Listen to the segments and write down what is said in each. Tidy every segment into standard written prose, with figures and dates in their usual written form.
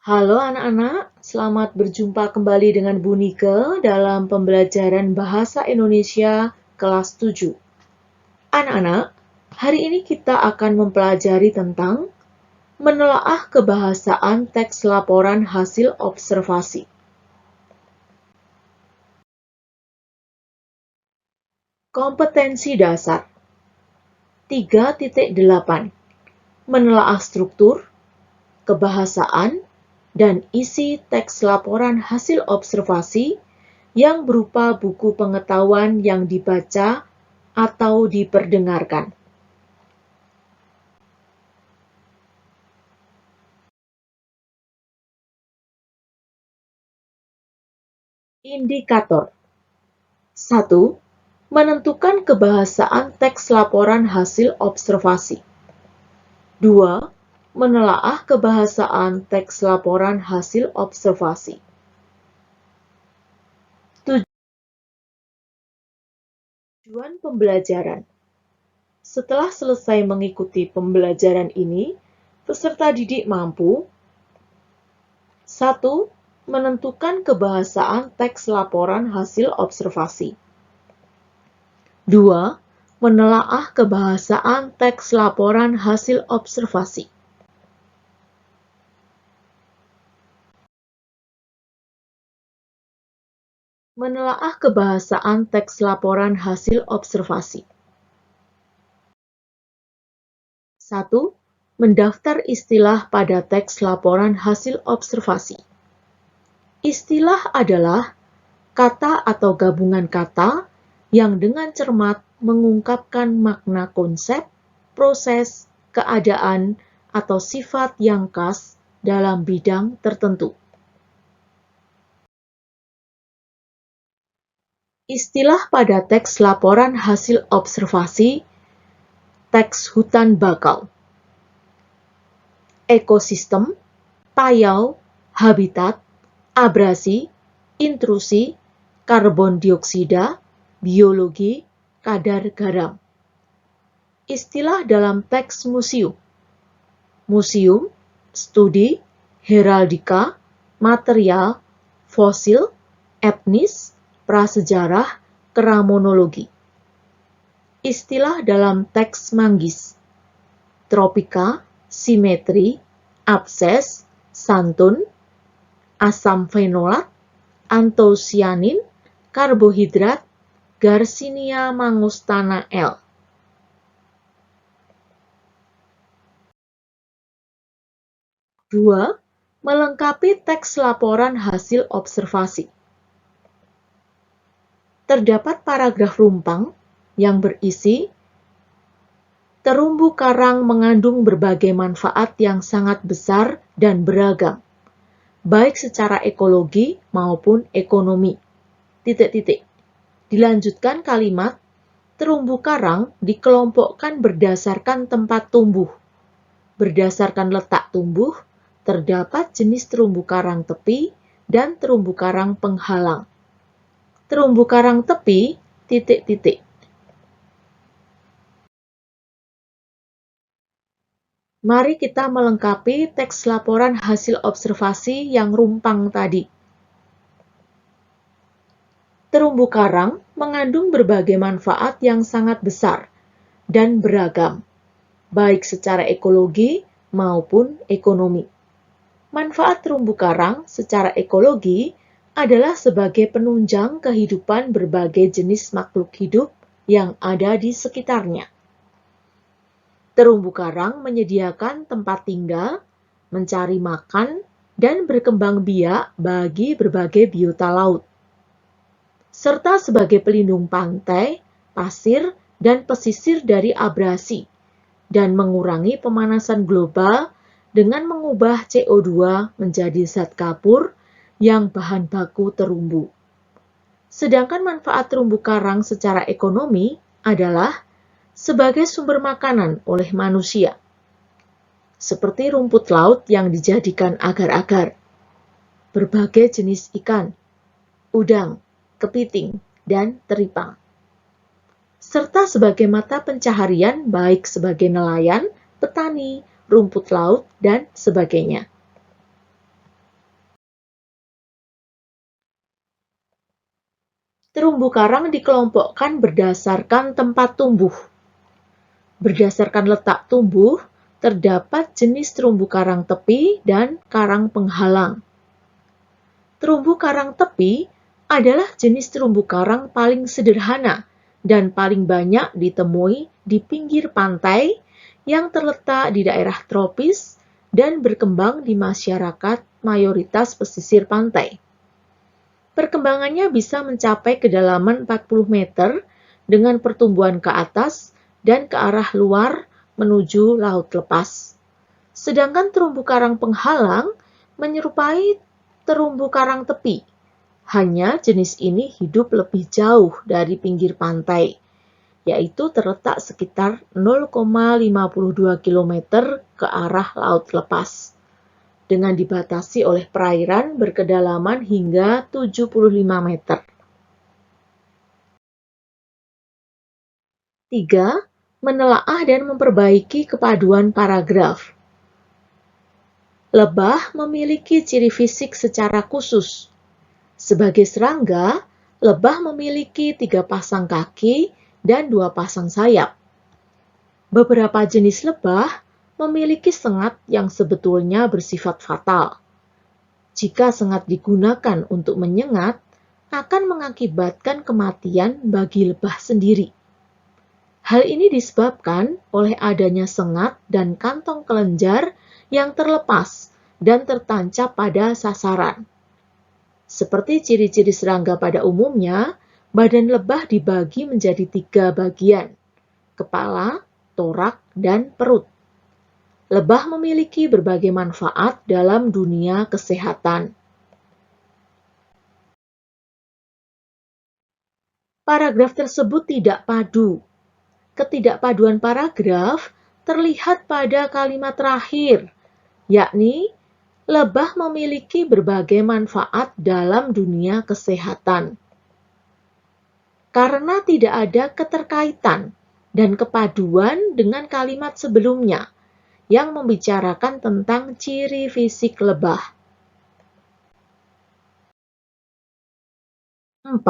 Halo anak-anak, selamat berjumpa kembali dengan Bu Nike dalam pembelajaran Bahasa Indonesia kelas 7. Anak-anak, hari ini kita akan mempelajari tentang menelaah kebahasaan teks laporan hasil observasi. Kompetensi dasar 3.8 menelaah struktur, kebahasaan, dan isi teks laporan hasil observasi yang berupa buku pengetahuan yang dibaca atau diperdengarkan. Indikator 1. Menentukan kebahasaan teks laporan hasil observasi. 2. Menelaah kebahasaan teks laporan hasil observasi. Tujuan pembelajaran. Setelah selesai mengikuti pembelajaran ini, peserta didik mampu 1. Menentukan kebahasaan teks laporan hasil observasi. 2. Menelaah kebahasaan teks laporan hasil observasi. Menelaah kebahasaan teks laporan hasil observasi. 1. Mendaftar istilah pada teks laporan hasil observasi. Istilah adalah kata atau gabungan kata yang dengan cermat mengungkapkan makna konsep, proses, keadaan, atau sifat yang khas dalam bidang tertentu. Istilah pada teks laporan hasil observasi, teks hutan bakau, ekosistem, payau, habitat, abrasi, intrusi, karbon dioksida, biologi, kadar garam. Istilah dalam teks museum. Museum, studi, heraldika, material, fosil, etnis, prasejarah, keramonologi. Istilah dalam teks manggis. Tropika, simetri, abses, santun, asam fenolat, antosianin, karbohidrat, Garcinia mangostana L. Dua, melengkapi teks laporan hasil observasi. Terdapat paragraf rumpang yang berisi terumbu karang mengandung berbagai manfaat yang sangat besar dan beragam, baik secara ekologi maupun ekonomi. Dilanjutkan kalimat, terumbu karang dikelompokkan berdasarkan tempat tumbuh. Berdasarkan letak tumbuh, terdapat jenis terumbu karang tepi dan terumbu karang penghalang. Terumbu karang tepi, Mari kita melengkapi teks laporan hasil observasi yang rumpang tadi. Terumbu karang mengandung berbagai manfaat yang sangat besar dan beragam, baik secara ekologi maupun ekonomi. Manfaat terumbu karang secara ekologi adalah sebagai penunjang kehidupan berbagai jenis makhluk hidup yang ada di sekitarnya. Terumbu karang menyediakan tempat tinggal, mencari makan, dan berkembang biak bagi berbagai biota laut, serta sebagai pelindung pantai, pasir, dan pesisir dari abrasi, dan mengurangi pemanasan global dengan mengubah CO2 menjadi zat kapur yang bahan baku terumbu. Sedangkan manfaat terumbu karang secara ekonomi adalah sebagai sumber makanan oleh manusia, seperti rumput laut yang dijadikan agar-agar, berbagai jenis ikan, udang, kepiting, dan teripang, serta sebagai mata pencaharian baik sebagai nelayan, petani, rumput laut, dan sebagainya. Terumbu karang dikelompokkan berdasarkan tempat tumbuh. Berdasarkan letak tumbuh, terdapat jenis terumbu karang tepi dan karang penghalang. Terumbu karang tepi adalah jenis terumbu karang paling sederhana dan paling banyak ditemui di pinggir pantai yang terletak di daerah tropis dan berkembang di masyarakat mayoritas pesisir pantai. Perkembangannya bisa mencapai kedalaman 40 meter dengan pertumbuhan ke atas dan ke arah luar menuju laut lepas. Sedangkan terumbu karang penghalang menyerupai terumbu karang tepi. Hanya jenis ini hidup lebih jauh dari pinggir pantai, yaitu terletak sekitar 0,52 km ke arah laut lepas, dengan dibatasi oleh perairan berkedalaman hingga 75 meter. 3. Menelaah dan memperbaiki kepaduan paragraf. Lebah memiliki ciri fisik secara khusus. Sebagai serangga, lebah memiliki 3 pasang kaki dan 2 pasang sayap. Beberapa jenis lebah memiliki sengat yang sebetulnya bersifat fatal. Jika sengat digunakan untuk menyengat, akan mengakibatkan kematian bagi lebah sendiri. Hal ini disebabkan oleh adanya sengat dan kantong kelenjar yang terlepas dan tertancap pada sasaran. Seperti ciri-ciri serangga pada umumnya, badan lebah dibagi menjadi 3 bagian: kepala, torak, dan perut. Lebah memiliki berbagai manfaat dalam dunia kesehatan. Paragraf tersebut tidak padu. Ketidakpaduan paragraf terlihat pada kalimat terakhir, yakni lebah memiliki berbagai manfaat dalam dunia kesehatan. Karena tidak ada keterkaitan dan kepaduan dengan kalimat sebelumnya yang membicarakan tentang ciri fisik lebah. 4.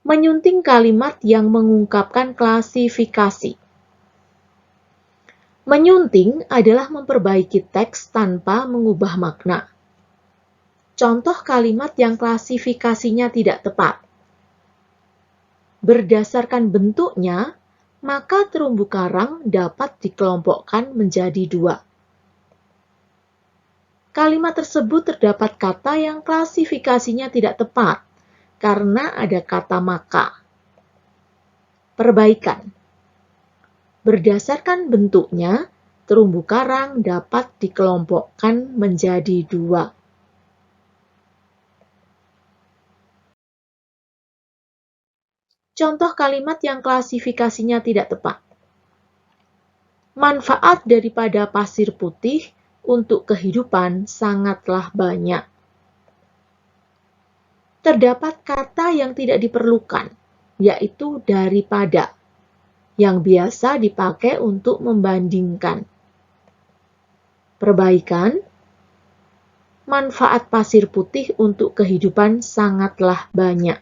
Menyunting kalimat yang mengungkapkan klasifikasi. Menyunting adalah memperbaiki teks tanpa mengubah makna. Contoh kalimat yang klasifikasinya tidak tepat. Berdasarkan bentuknya, maka terumbu karang dapat dikelompokkan menjadi 2. Kalimat tersebut terdapat kata yang klasifikasinya tidak tepat karena ada kata maka. Perbaikan. Berdasarkan bentuknya, terumbu karang dapat dikelompokkan menjadi 2. Contoh kalimat yang klasifikasinya tidak tepat. Manfaat daripada pasir putih untuk kehidupan sangatlah banyak. Terdapat kata yang tidak diperlukan, yaitu daripada, yang biasa dipakai untuk membandingkan. Perbaikan. Manfaat pasir putih untuk kehidupan sangatlah banyak.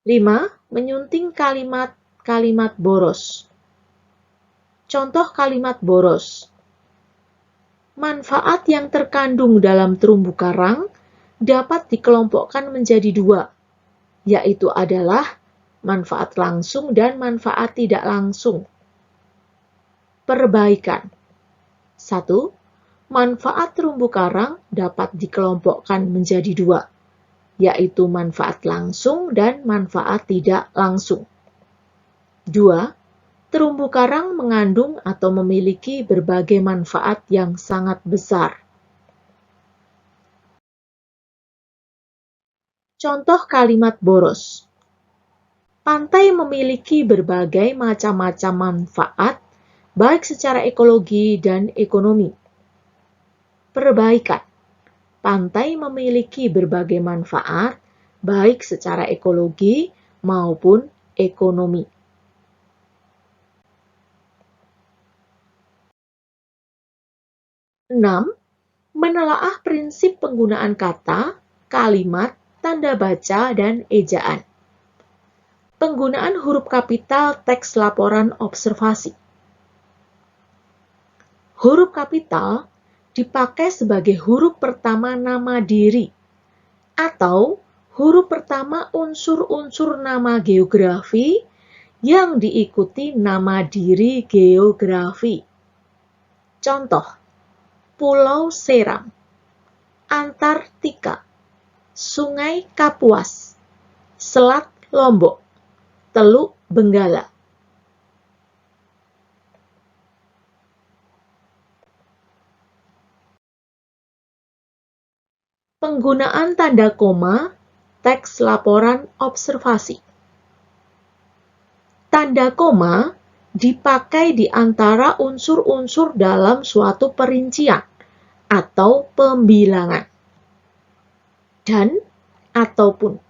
Lima, menyunting kalimat-kalimat boros. Contoh kalimat boros. Manfaat yang terkandung dalam terumbu karang dapat dikelompokkan menjadi 2, yaitu adalah manfaat langsung dan manfaat tidak langsung. Perbaikan. 1. Manfaat terumbu karang dapat dikelompokkan menjadi 2, yaitu manfaat langsung dan manfaat tidak langsung. 2. Terumbu karang mengandung atau memiliki berbagai manfaat yang sangat besar. Contoh kalimat boros. Pantai memiliki berbagai macam-macam manfaat, baik secara ekologi dan ekonomi. Perbaikan. Pantai memiliki berbagai manfaat, baik secara ekologi maupun ekonomi. 6. menelaah prinsip penggunaan kata, kalimat, tanda baca, dan ejaan. Penggunaan huruf kapital teks laporan observasi. Huruf kapital dipakai sebagai huruf pertama nama diri atau huruf pertama unsur-unsur nama geografi yang diikuti nama diri geografi. Contoh, Pulau Seram, Antartika, Sungai Kapuas, Selat Lombok, Teluk Benggala. Penggunaan tanda koma teks laporan observasi. Tanda koma dipakai di antara unsur-unsur dalam suatu perincian atau pembilangan. Dan ataupun.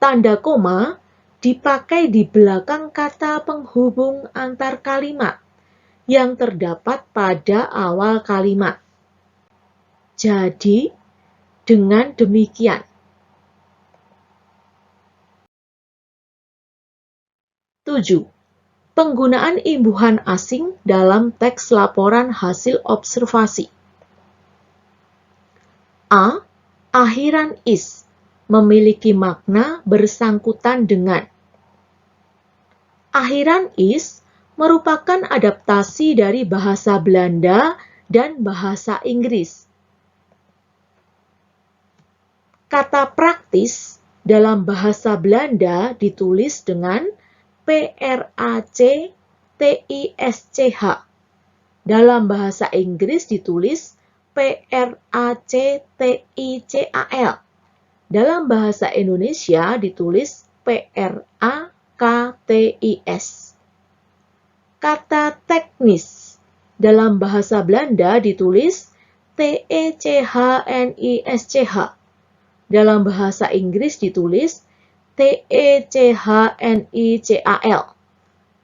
Tanda koma dipakai di belakang kata penghubung antar kalimat yang terdapat pada awal kalimat. Jadi, dengan demikian. 7. Penggunaan imbuhan asing dalam teks laporan hasil observasi. A. Akhiran is memiliki makna bersangkutan dengan. Akhiran is merupakan adaptasi dari bahasa Belanda dan bahasa Inggris. Kata praktis dalam bahasa Belanda ditulis dengan PRACTISCH. Dalam bahasa Inggris ditulis PRACTICAL. Dalam bahasa Indonesia ditulis PRAKTIS. Kata teknis dalam bahasa Belanda ditulis TECHNISCH. Dalam bahasa Inggris ditulis TECHNICAL.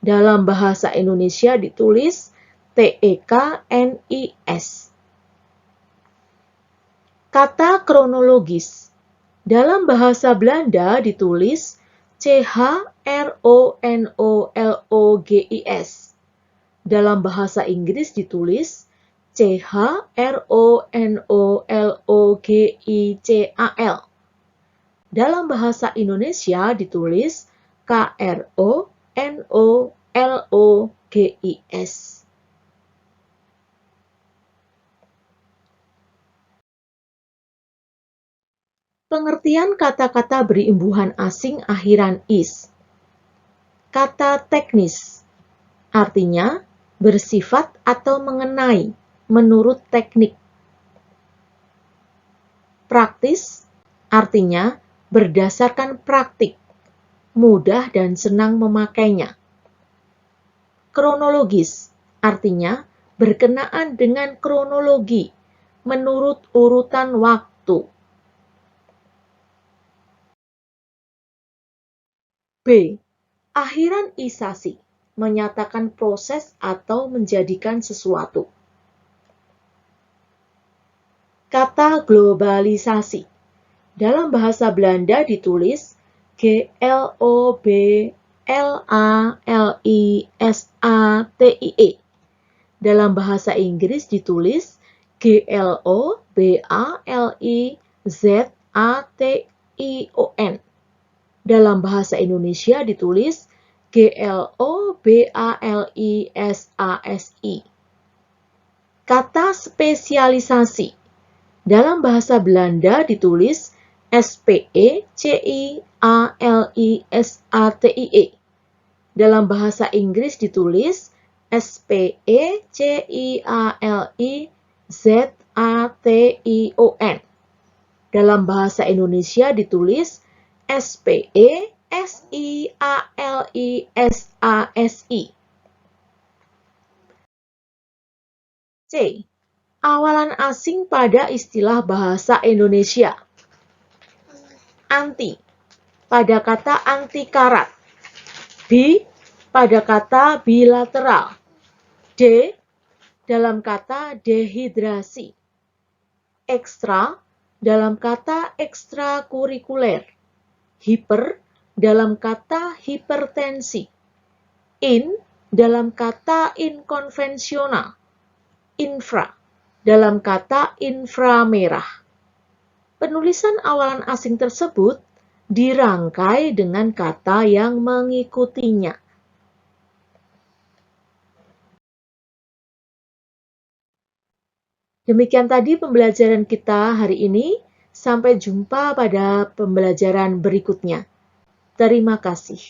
Dalam bahasa Indonesia ditulis TEKNIS. Kata kronologis dalam bahasa Belanda ditulis CHRONOLOGIS. Dalam bahasa Inggris ditulis CHRONOLOGICAL. Dalam bahasa Indonesia ditulis KRONOLOGIS. Pengertian kata-kata berimbuhan asing akhiran is. Kata teknis artinya bersifat atau mengenai menurut teknik. Praktis artinya berdasarkan praktik, mudah dan senang memakainya. Kronologis artinya berkenaan dengan kronologi menurut urutan waktu. B. Akhiranisasi menyatakan proses atau menjadikan sesuatu. Kata globalisasi dalam bahasa Belanda ditulis GLOBALISATIE. Dalam bahasa Inggris ditulis GLOBALIZATION. Dalam bahasa Indonesia ditulis GLOBALISASI. Kata spesialisasi dalam bahasa Belanda ditulis SPECIALISATIE. Dalam bahasa Inggris ditulis SPECIALIZATION. Dalam bahasa Indonesia ditulis SPESIALISASI. C. Awalan asing pada istilah bahasa Indonesia. Anti pada kata anti karat. B pada kata bilateral. D dalam kata dehidrasi. Ekstra dalam kata ekstrakurikuler. Hiper dalam kata hipertensi. In dalam kata inkonvensional. Infra dalam kata inframerah. Penulisan awalan asing tersebut dirangkai dengan kata yang mengikutinya. Demikian tadi pembelajaran kita hari ini. Sampai jumpa pada pembelajaran berikutnya. Terima kasih.